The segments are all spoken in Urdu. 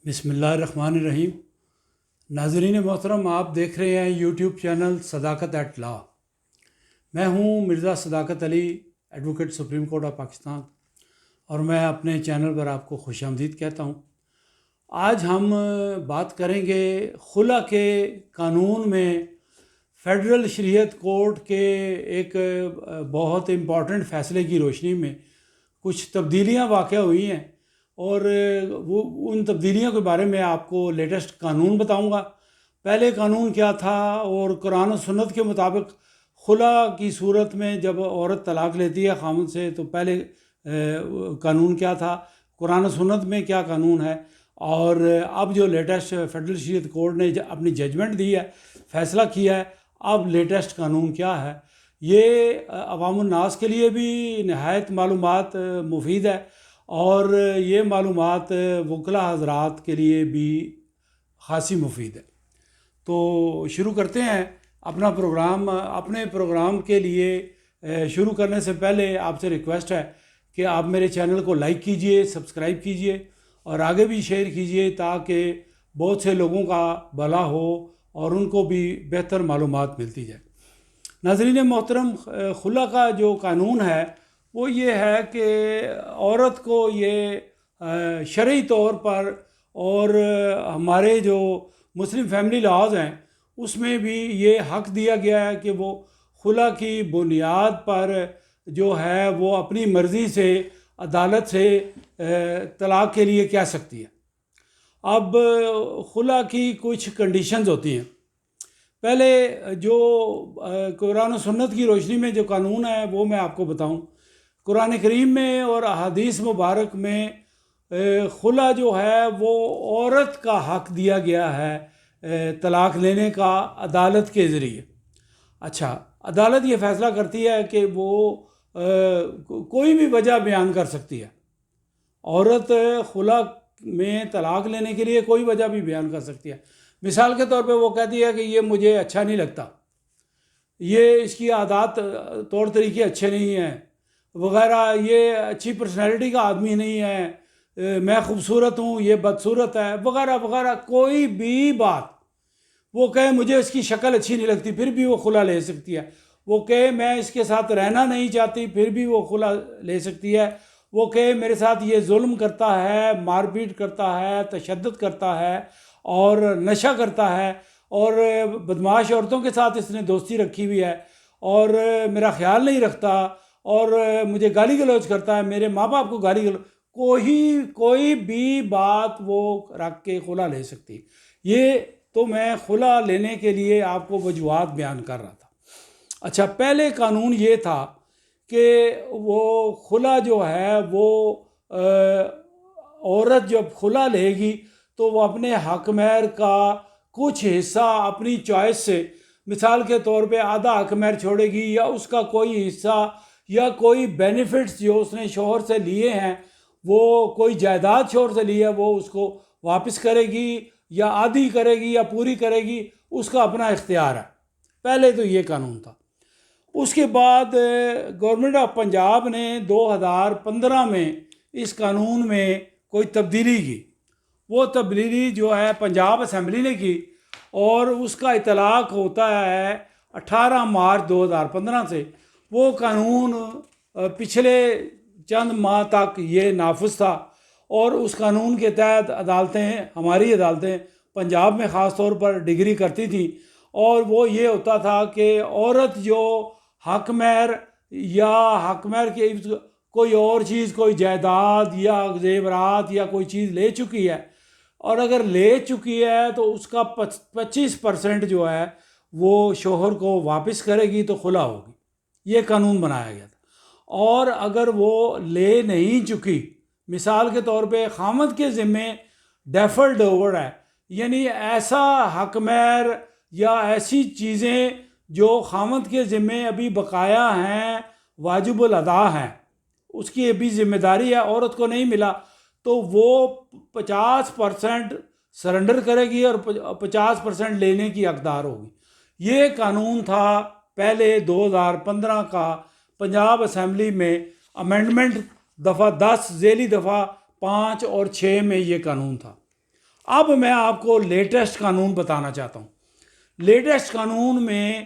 بسم اللہ الرحمن الرحیم۔ ناظرین محترم، آپ دیکھ رہے ہیں YouTube channel Sadaqat at law. میں ہوں Mirza Sadaqat Ali, advocate Supreme Court of Pakistan, اور میں اپنے چینل پر آپ کو خوش آمدید کہتا ہوں۔ آج ہم بات کریں گے خلا کے قانون میں فیڈرل شریعت کورٹ کے ایک بہت امپورٹنٹ فیصلے کی روشنی میں کچھ تبدیلیاں واقع ہوئی ہیں، اور وہ ان تبدیلیوں کے بارے میں آپ کو لیٹسٹ قانون بتاؤں گا۔ پہلے قانون کیا تھا، اور قرآن و سنت کے مطابق خلا کی صورت میں جب عورت طلاق لیتی ہے خاوند سے تو پہلے قانون کیا تھا، قرآن و سنت میں کیا قانون ہے، اور اب جو لیٹسٹ فیڈرل شریعت کورٹ نے اپنی ججمنٹ دی ہے، فیصلہ کیا ہے، اب لیٹسٹ قانون کیا ہے۔ یہ عوام الناس کے لیے بھی نہایت معلومات مفید ہے، اور یہ معلومات وکلاء حضرات کے لیے بھی خاصی مفید ہے۔ تو شروع کرتے ہیں اپنا پروگرام۔ اپنے پروگرام کے لیے شروع کرنے سے پہلے آپ سے ریکویسٹ ہے کہ آپ میرے چینل کو لائک کیجئے، سبسکرائب کیجئے، اور آگے بھی شیئر کیجئے تاکہ بہت سے لوگوں کا بھلا ہو اور ان کو بھی بہتر معلومات ملتی جائے۔ ناظرین محترم، خلا کا جو قانون ہے وہ یہ ہے کہ عورت کو یہ شرعی طور پر، اور ہمارے جو مسلم فیملی لاز ہیں اس میں بھی یہ حق دیا گیا ہے کہ وہ خلا کی بنیاد پر جو ہے وہ اپنی مرضی سے عدالت سے طلاق کے لیے کہہ سکتی ہے۔ اب خلا کی کچھ کنڈیشنز ہوتی ہیں۔ پہلے جو قرآن و سنت کی روشنی میں جو قانون ہے وہ میں آپ کو بتاؤں۔ قرآن کریم میں اور احادیث مبارک میں خلا جو ہے وہ عورت کا حق دیا گیا ہے طلاق لینے کا عدالت کے ذریعے۔ اچھا، عدالت یہ فیصلہ کرتی ہے کہ وہ کوئی بھی وجہ بیان کر سکتی ہے۔ عورت خلا میں طلاق لینے کے لیے کوئی وجہ بھی بیان کر سکتی ہے۔ مثال کے طور پہ وہ کہتی ہے کہ یہ مجھے اچھا نہیں لگتا، یہ اس کی عادات طور طریقے اچھے نہیں ہیں وغیرہ، یہ اچھی پرسنالٹی کا آدمی نہیں ہے، میں خوبصورت ہوں یہ بدصورت ہے وغیرہ وغیرہ، کوئی بھی بات وہ کہے مجھے اس کی شکل اچھی نہیں لگتی، پھر بھی وہ خلا لے سکتی ہے۔ وہ کہے میں اس کے ساتھ رہنا نہیں چاہتی، پھر بھی وہ خلا لے سکتی ہے۔ وہ کہے میرے ساتھ یہ ظلم کرتا ہے، مار پیٹ کرتا ہے، تشدد کرتا ہے اور نشہ کرتا ہے، اور بدمعاش عورتوں کے ساتھ اس نے دوستی رکھی ہوئی ہے، اور میرا خیال نہیں رکھتا، اور مجھے گالی گلوچ کرتا ہے، میرے ماں باپ کو گالی گلوچ، کوئی بھی بات وہ رکھ کے خلا لے سکتی۔ یہ تو میں خلا لینے کے لیے آپ کو وجوہات بیان کر رہا تھا۔ اچھا، پہلے قانون یہ تھا کہ وہ خلا جو ہے وہ عورت جب خلا لے گی تو وہ اپنے حق مہر کا کچھ حصہ اپنی چوائس سے، مثال کے طور پہ آدھا حق مہر چھوڑے گی، یا اس کا کوئی حصہ یا کوئی بینیفٹس جو اس نے شوہر سے لیے ہیں، وہ کوئی جائیداد شوہر سے لی ہے وہ اس کو واپس کرے گی، یا آدھی کرے گی یا پوری کرے گی، اس کا اپنا اختیار ہے۔ پہلے تو یہ قانون تھا۔ اس کے بعد گورنمنٹ آف پنجاب نے 2015 میں اس قانون میں کوئی تبدیلی کی۔ وہ تبدیلی جو ہے پنجاب اسمبلی نے کی، اور اس کا اطلاق ہوتا ہے 18 مارچ 2015 سے۔ وہ قانون پچھلے چند ماہ تک یہ نافذ تھا، اور اس قانون کے تحت عدالتیں، ہماری عدالتیں پنجاب میں خاص طور پر ڈگری کرتی تھیں، اور وہ یہ ہوتا تھا کہ عورت جو حق مہر یا حق مہر کے کوئی اور چیز، کوئی جائیداد یا زیورات یا کوئی چیز لے چکی ہے، اور اگر لے چکی ہے تو اس کا 25% جو ہے وہ شوہر کو واپس کرے گی تو خلا ہوگی۔ یہ قانون بنایا گیا تھا۔ اور اگر وہ لے نہیں چکی، مثال کے طور پہ خامد کے ذمے ڈیفرڈ اوور ہے، یعنی ایسا حق مہر یا ایسی چیزیں جو خامد کے ذمے ابھی بقایا ہیں، واجب الادا ہیں، اس کی ابھی ذمہ داری ہے، عورت کو نہیں ملا، تو وہ 50% سرنڈر کرے گی اور 50% لینے کی حقدار ہوگی۔ یہ قانون تھا پہلے 2015 کا، پنجاب اسمبلی میں امینڈمنٹ دفعہ 10 ذیلی دفعہ 5 اور 6 میں یہ قانون تھا۔ اب میں آپ کو لیٹسٹ قانون بتانا چاہتا ہوں. لیٹسٹ قانون میں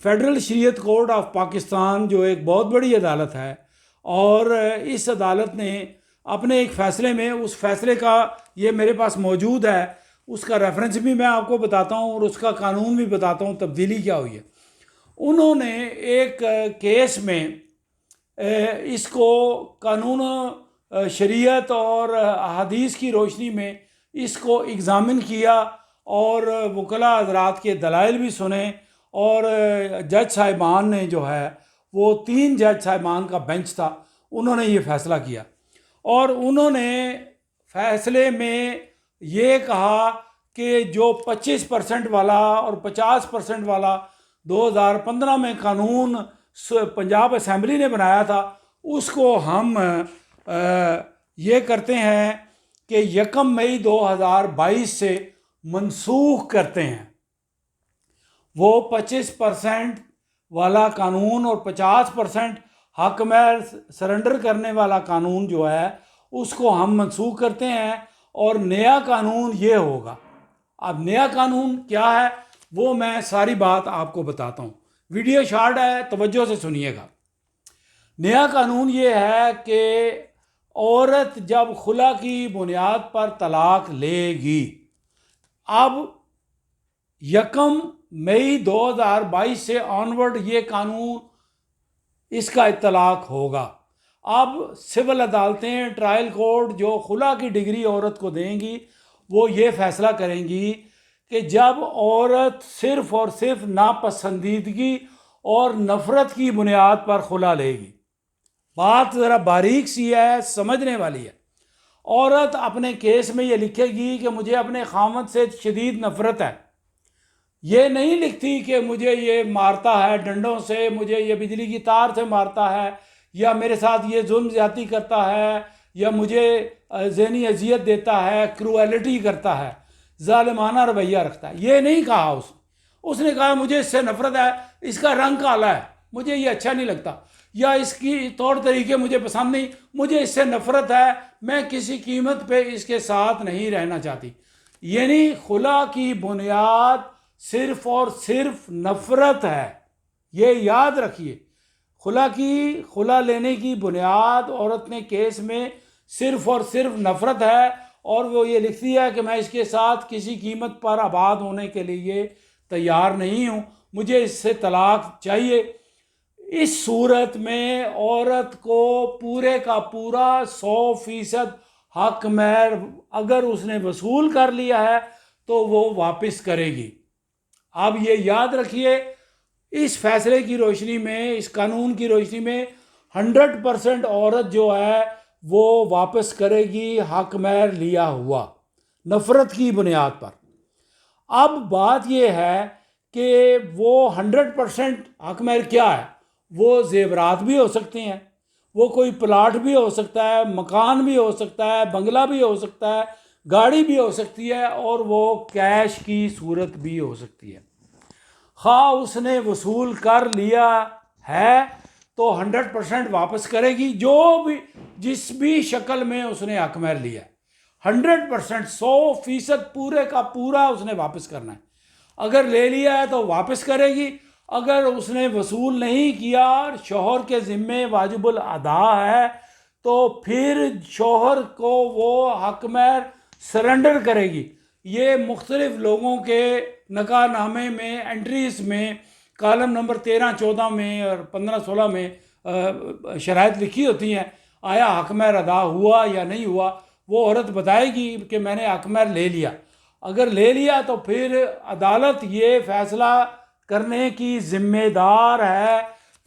فیڈرل شریعت کورٹ آف پاکستان جو ایک بہت بڑی عدالت ہے، اور اس عدالت نے اپنے ایک فیصلے میں، اس فیصلے کا یہ میرے پاس موجود ہے، اس کا ریفرنس بھی میں آپ کو بتاتا ہوں اور اس کا قانون بھی بتاتا ہوں تبدیلی کیا ہوئی ہے. انہوں نے ایک کیس میں اس کو قانون شریعت اور احادیث کی روشنی میں اس کو ایگزامن کیا، اور وکلاء حضرات کے دلائل بھی سنے، اور جج صاحبان نے جو ہے وہ 3 جج صاحبان کا بینچ تھا، انہوں نے یہ فیصلہ کیا. اور انہوں نے فیصلے میں یہ کہا کہ جو 25% والا اور 50% والا 2015 میں قانون پنجاب اسمبلی نے بنایا تھا، اس کو ہم یہ کرتے ہیں کہ 1 مئی 2022 سے منسوخ کرتے ہیں. وہ 25% والا قانون اور 50% حق مہر سرنڈر کرنے والا قانون جو ہے اس کو ہم منسوخ کرتے ہیں، اور نیا قانون یہ ہوگا. اب نیا قانون کیا ہے وہ میں ساری بات آپ کو بتاتا ہوں. ویڈیو شارٹ ہے، توجہ سے سنیے گا. نیا قانون یہ ہے کہ عورت جب خلا کی بنیاد پر طلاق لے گی، اب 1 مئی 2022 سے آنورڈ یہ قانون اس کا اطلاق ہوگا. اب سول عدالتیں، ٹرائل کورٹ جو خلا کی ڈگری عورت کو دیں گی، وہ یہ فیصلہ کریں گی کہ جب عورت صرف اور صرف ناپسندیدگی اور نفرت کی بنیاد پر خلا لے گی. بات ذرا باریک سی ہے، سمجھنے والی ہے. عورت اپنے کیس میں یہ لکھے گی کہ مجھے اپنے خاوند سے شدید نفرت ہے. یہ نہیں لکھتی کہ مجھے یہ مارتا ہے ڈنڈوں سے، مجھے یہ بجلی کی تار سے مارتا ہے، یا میرے ساتھ یہ ظلم زیادتی کرتا ہے، یا مجھے ذہنی اذیت دیتا ہے، کرویلٹی کرتا ہے، ظالمانہ رویہ رکھتا ہے. یہ نہیں کہا اس نے کہا مجھے اس سے نفرت ہے، اس کا رنگ کالا ہے، مجھے یہ اچھا نہیں لگتا، یا اس کی طور طریقے مجھے پسند نہیں، مجھے اس سے نفرت ہے، میں کسی قیمت پہ اس کے ساتھ نہیں رہنا چاہتی. یعنی خلا کی بنیاد صرف اور صرف نفرت ہے. یہ یاد رکھیے، خلا لینے کی بنیاد عورت نے کیس میں صرف اور صرف نفرت ہے، اور وہ یہ لکھتی ہے کہ میں اس کے ساتھ کسی قیمت پر آباد ہونے کے لیے تیار نہیں ہوں، مجھے اس سے طلاق چاہیے. اس صورت میں عورت کو پورے کا پورا 100% حق مہر اگر اس نے وصول کر لیا ہے تو وہ واپس کرے گی. اب یہ یاد رکھیے، اس فیصلے کی روشنی میں، اس قانون کی روشنی میں 100% عورت جو ہے وہ واپس کرے گی حق مہر لیا ہوا، نفرت کی بنیاد پر. اب بات یہ ہے کہ وہ 100% حق مہر کیا ہے؟ وہ زیورات بھی ہو سکتے ہیں، وہ کوئی پلاٹ بھی ہو سکتا ہے، مکان بھی ہو سکتا ہے، بنگلہ بھی ہو سکتا ہے، گاڑی بھی ہو سکتی ہے، اور وہ کیش کی صورت بھی ہو سکتی ہے. خواہ اس نے وصول کر لیا ہے تو 100% واپس کرے گی، جو بھی جس بھی شکل میں اس نے حق مہر لیا ہے 100%، 100% پورے کا پورا اس نے واپس کرنا ہے. اگر لے لیا ہے تو واپس کرے گی، اگر اس نے وصول نہیں کیا اور شوہر کے ذمے واجب الادا ہے تو پھر شوہر کو وہ حق مہر سرنڈر کرے گی. یہ مختلف لوگوں کے نکاح نامے میں انٹریز میں کالم نمبر 13، 14 میں اور 15، 16 میں شرائط لکھی ہوتی ہیں. آیا حق مہر ادا ہوا یا نہیں ہوا، وہ عورت بتائے گی کہ میں نے حق مہر لے لیا. اگر لے لیا تو پھر عدالت یہ فیصلہ کرنے کی ذمہ دار ہے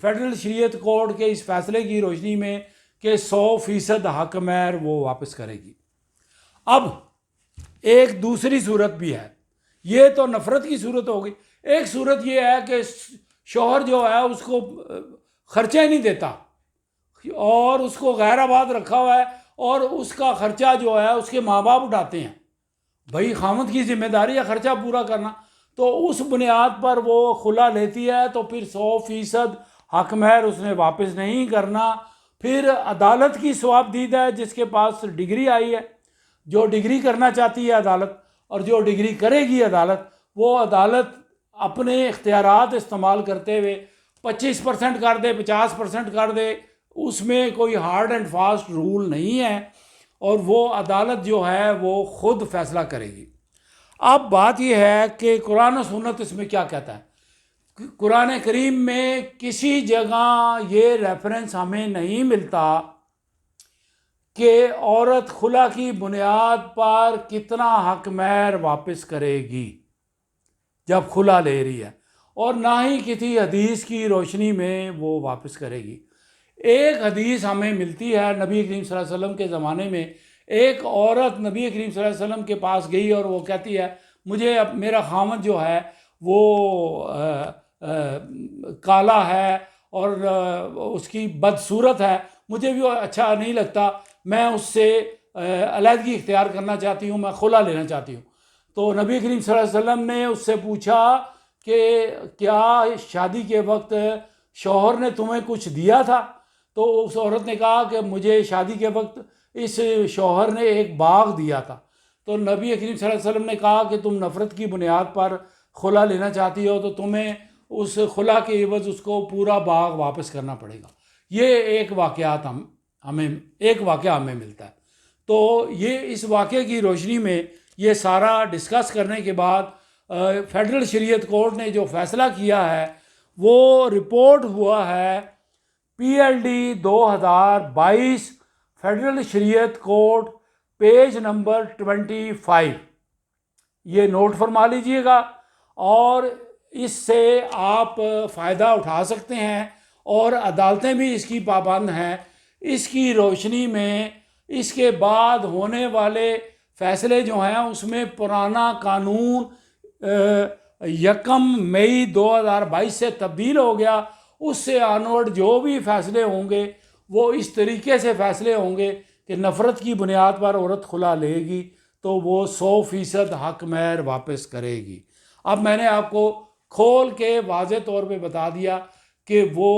فیڈرل شریعت کورٹ کے اس فیصلے کی روشنی میں کہ 100% حق مہر وہ واپس کرے گی. اب ایک دوسری صورت بھی ہے، یہ تو نفرت کی صورت ہو گئی. ایک صورت یہ ہے کہ شوہر جو ہے اس کو خرچہ نہیں دیتا اور اس کو غیر آباد رکھا ہوا ہے، اور اس کا خرچہ جو ہے اس کے ماں باپ اٹھاتے ہیں. بھائی خامد کی ذمہ داری ہے خرچہ پورا کرنا، تو اس بنیاد پر وہ خلا لیتی ہے تو پھر 100% حق مہر اس نے واپس نہیں کرنا. پھر عدالت کی ثواب دید ہے، جس کے پاس ڈگری آئی ہے، جو ڈگری کرنا چاہتی ہے عدالت، اور جو ڈگری کرے گی عدالت، وہ عدالت اپنے اختیارات استعمال کرتے ہوئے 25% کر دے، 50% کر دے، اس میں کوئی ہارڈ اینڈ فاسٹ رول نہیں ہے، اور وہ عدالت جو ہے وہ خود فیصلہ کرے گی۔ اب بات یہ ہے کہ قرآن و سنت اس میں کیا کہتا ہے۔ قرآن کریم میں کسی جگہ یہ ریفرنس ہمیں نہیں ملتا کہ عورت خلا کی بنیاد پر کتنا حق مہر واپس کرے گی جب خلا لے رہی ہے، اور نہ ہی کسی حدیث کی روشنی میں وہ واپس کرے گی۔ ایک حدیث ہمیں ملتی ہے، نبی کریم صلی اللہ علیہ وسلم کے زمانے میں ایک عورت نبی کریم صلی اللہ علیہ وسلم کے پاس گئی اور وہ کہتی ہے مجھے میرا خامد جو ہے وہ کالا ہے اور اس کی بدصورت ہے، مجھے بھی اچھا نہیں لگتا، میں اس سے علیحدگی اختیار کرنا چاہتی ہوں، میں خلا لینا چاہتی ہوں۔ تو نبی کریم صلی اللہ علیہ وسلم نے اس سے پوچھا کہ کیا شادی کے وقت شوہر نے تمہیں کچھ دیا تھا؟ تو اس عورت نے کہا کہ مجھے شادی کے وقت اس شوہر نے ایک باغ دیا تھا۔ تو نبی کریم صلی اللہ علیہ وسلم نے کہا کہ تم نفرت کی بنیاد پر خلا لینا چاہتی ہو تو تمہیں اس خلا کے عوض اس کو پورا باغ واپس کرنا پڑے گا۔ یہ ایک واقعہ ہمیں ملتا ہے۔ تو یہ اس واقعے کی روشنی میں یہ سارا ڈسکس کرنے کے بعد فیڈرل شریعت کورٹ نے جو فیصلہ کیا ہے وہ رپورٹ ہوا ہے PLD 2022 فیڈرل شریعت کورٹ پیج نمبر 25۔ یہ نوٹ فرما لیجئے گا اور اس سے آپ فائدہ اٹھا سکتے ہیں، اور عدالتیں بھی اس کی پابند ہیں۔ اس کی روشنی میں اس کے بعد ہونے والے فیصلے جو ہیں اس میں پرانا قانون 1 مئی 2022 سے تبدیل ہو گیا۔ اس سے آنورڈ جو بھی فیصلے ہوں گے وہ اس طریقے سے فیصلے ہوں گے کہ نفرت کی بنیاد پر عورت خلا لے گی تو وہ 100% حق مہر واپس کرے گی۔ اب میں نے آپ کو کھول کے واضح طور پہ بتا دیا کہ وہ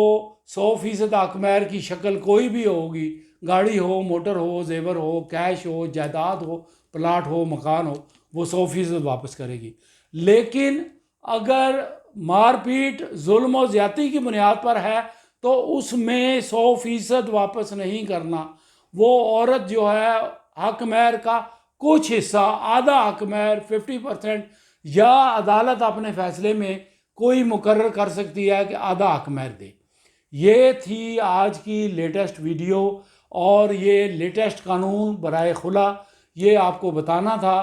100% حق مہر کی شکل کوئی بھی ہوگی، گاڑی ہو، موٹر ہو، زیور ہو، کیش ہو، جائیداد ہو، پلاٹ ہو، مکان ہو، وہ 100% واپس کرے گی۔ لیکن اگر مار پیٹ، ظلم و زیادتی کی بنیاد پر ہے تو اس میں 100% واپس نہیں کرنا۔ وہ عورت جو ہے حق مہر کا کچھ حصہ، آدھا حق مہر 50%، یا عدالت اپنے فیصلے میں کوئی مقرر کر سکتی ہے کہ آدھا حق مہر دے۔ یہ تھی آج کی لیٹسٹ ویڈیو اور یہ لیٹسٹ قانون برائے خلا، یہ آپ کو بتانا تھا۔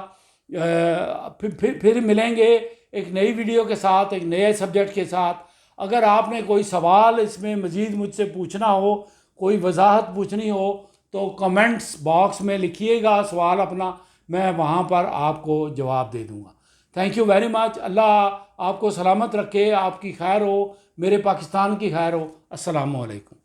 پھر ملیں گے ایک نئی ویڈیو کے ساتھ، ایک نئے سبجیکٹ کے ساتھ۔ اگر آپ نے کوئی سوال اس میں مزید مجھ سے پوچھنا ہو، کوئی وضاحت پوچھنی ہو تو کمنٹس باکس میں لکھیے گا سوال اپنا، میں وہاں پر آپ کو جواب دے دوں گا۔ Thank you very much. Allah آپ کو سلامت رکھے، آپ کی خیر ہو، میرے پاکستان کی خیر ہو۔ السلام علیکم۔